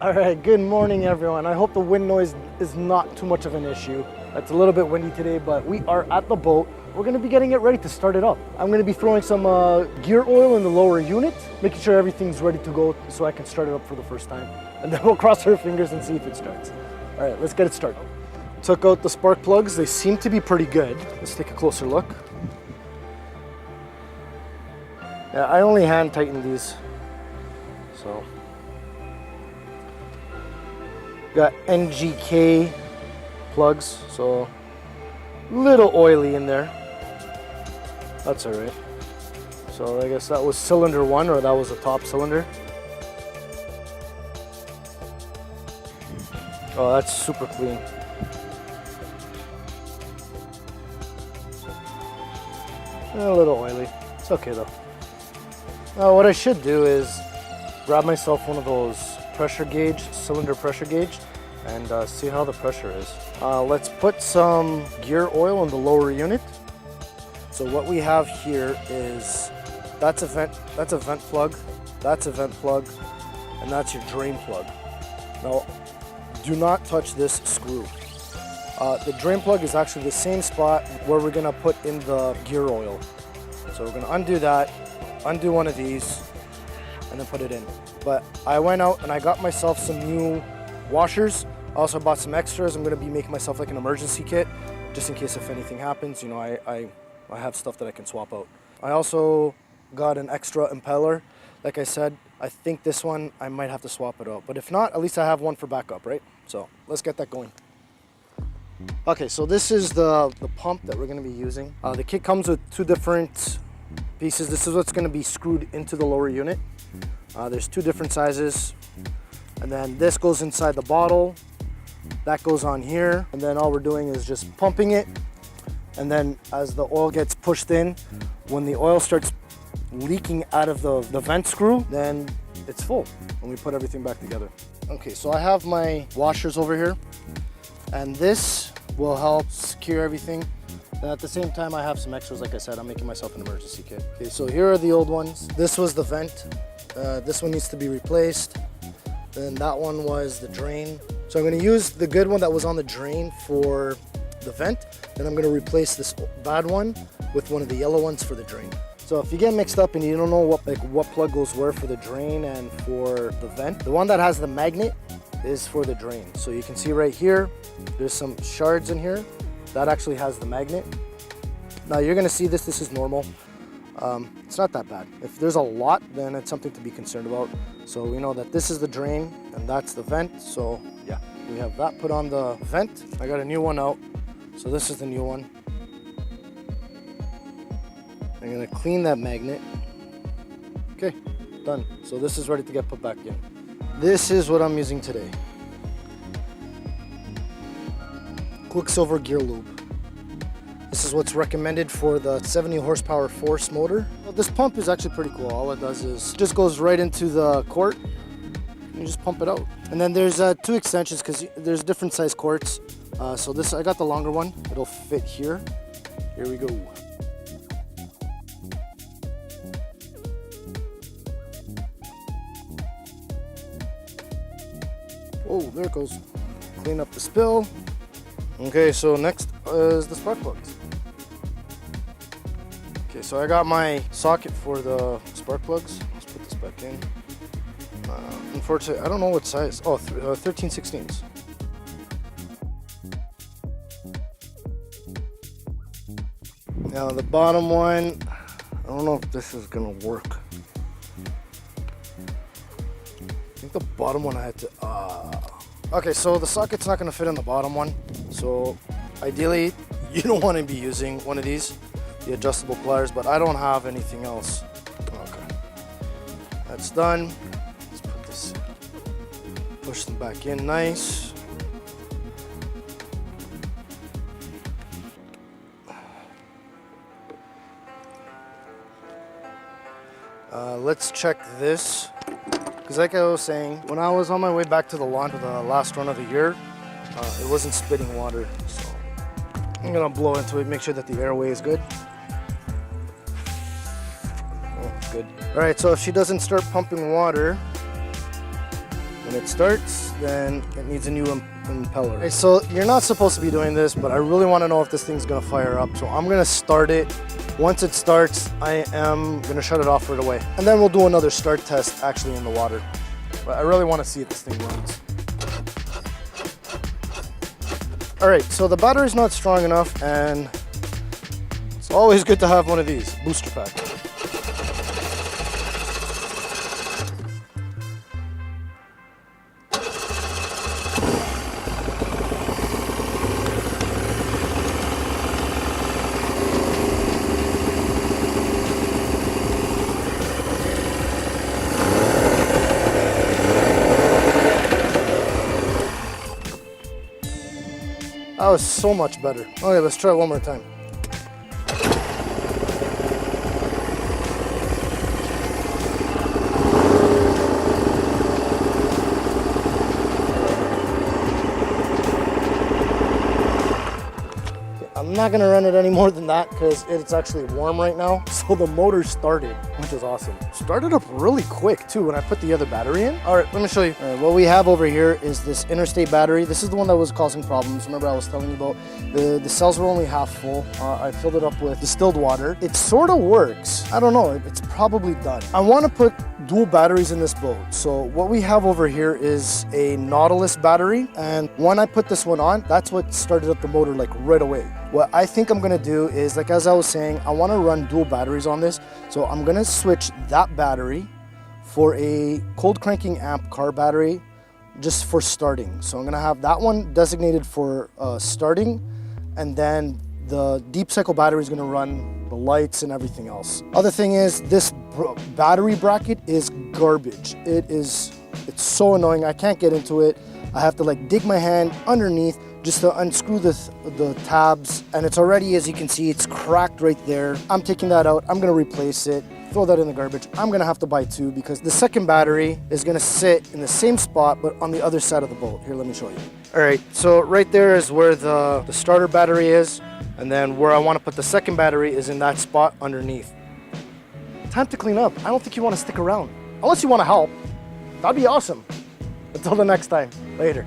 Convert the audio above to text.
All right, good morning everyone. I hope the wind noise is not too much of an issue. It's a little bit windy today, but we are at the boat. We're gonna be getting it ready to start it up. I'm gonna be throwing some gear oil in the lower unit, making sure everything's ready to go so I can start it up for the first time. And then we'll cross our fingers and see if it starts. All right, let's get it started. Took out the spark plugs. They seem to be pretty good. Let's take a closer look. Yeah, I only hand tighten these, so. Got NGK plugs, so a little oily in there. That's all right. So I guess that was cylinder 1, or that was the top cylinder. Oh, that's super clean. A little oily. It's okay though. Now what I should do is grab myself one of those pressure gauge, cylinder pressure gauge, and see how the pressure is. Let's put some gear oil in the lower unit. So what we have here is, that's a vent plug, that's a vent plug, and that's your drain plug. Now, do not touch this screw. The drain plug is actually the same spot where we're gonna put in the gear oil. So we're gonna undo that, undo one of these, and then put it in. But I went out and I got myself some new washers. I also bought some extras. I'm gonna be making myself like an emergency kit, just in case if anything happens, you know, I have stuff that I can swap out. I also got an extra impeller. Like I said, I think this one, I might have to swap it out. But if not, at least I have one for backup, right? So let's get that going. Okay, so this is the pump that we're gonna be using. The kit comes with 2 different pieces. This is what's gonna be screwed into the lower unit. There's 2 different sizes, and then this goes inside the bottle, that goes on here, and then all we're doing is just pumping it, and then as the oil gets pushed in, when the oil starts leaking out of the vent screw, then it's full, and we put everything back together. Okay, so I have my washers over here, and this will help secure everything. And at the same time, I have some extras. Like I said, I'm making myself an emergency kit. Okay, so here are the old ones. This was the vent. This one needs to be replaced. Then that one was the drain. So I'm gonna use the good one that was on the drain for the vent. Then I'm gonna replace this bad one with one of the yellow ones for the drain. So if you get mixed up and you don't know what plug goes where for the drain and for the vent, the one that has the magnet is for the drain. So you can see right here, there's some shards in here. That actually has the magnet. Now you're gonna see this is normal. It's not that bad. If there's a lot, then it's something to be concerned about. So we know that this is the drain and that's the vent. So yeah, we have that put on the vent. I got a new one out. So this is the new one. I'm gonna clean that magnet. Okay, done. So this is ready to get put back in. This is what I'm using today. Quicksilver gear lube. This is what's recommended for the 70 horsepower force motor. Well, this pump is actually pretty cool. All it does is just goes right into the quart and you just pump it out. And then there's 2 extensions because there's different size quarts. So this, I got the longer one. It'll fit here. Here we go. Oh, there it goes. Clean up the spill. Okay, so next is the spark plugs. Okay, so I got my socket for the spark plugs. Let's put this back in. Unfortunately, I don't know what size. Oh, 13/16. Now the bottom one, I don't know if this is gonna work. I think the bottom one I had to, Okay, so the socket's not gonna fit in the bottom one. So ideally, you don't wanna be using one of these, the adjustable pliers, but I don't have anything else. Okay, that's done. Let's put this, push them back in nice. Let's check this. Because like I was saying, when I was on my way back to the lawn for the last run of the year, it wasn't spitting water. So I'm gonna blow into it, make sure that the airway is good. Oh, good. All right, so if she doesn't start pumping water, then When it starts, then it needs a new impeller. Okay, so you're not supposed to be doing this, but I really want to know if this thing's gonna fire up. So I'm gonna start it. Once it starts, I am gonna shut it off right away. And then we'll do another start test actually in the water. But I really want to see if this thing runs. All right, so the battery's not strong enough, and it's always good to have one of these, booster pack. That was so much better. Okay, let's try it one more time. I'm not gonna run it any more than that because it's actually warm right now. So the motor started, which is awesome. Started up really quick too when I put the other battery in. All right, let me show you. All right, what we have over here is this interstate battery. This is the one that was causing problems. Remember I was telling you about the cells were only half full. I filled it up with distilled water. It sort of works. I don't know, it's probably done. I want to put dual batteries in this boat. So what we have over here is a Nautilus battery. And when I put this one on, that's what started up the motor like right away. What I think I'm gonna do is, like as I was saying, I wanna run dual batteries on this. So I'm gonna switch that battery for a cold cranking amp car battery just for starting. So I'm gonna have that one designated for starting, and then the deep cycle battery is gonna run the lights and everything else. Other thing is, this battery bracket is garbage. It's so annoying, I can't get into it. I have to like dig my hand underneath just to unscrew the tabs, and it's already, as you can see, it's cracked right there. I'm taking that out, I'm gonna replace it, throw that in the garbage. I'm gonna have to buy two because the second battery is gonna sit in the same spot but on the other side of the boat. Here, let me show you. All right, so right there is where the starter battery is, and then where I wanna put the second battery is in that spot underneath. Time to clean up. I don't think you wanna stick around. Unless you wanna help, that'd be awesome. Until the next time, later.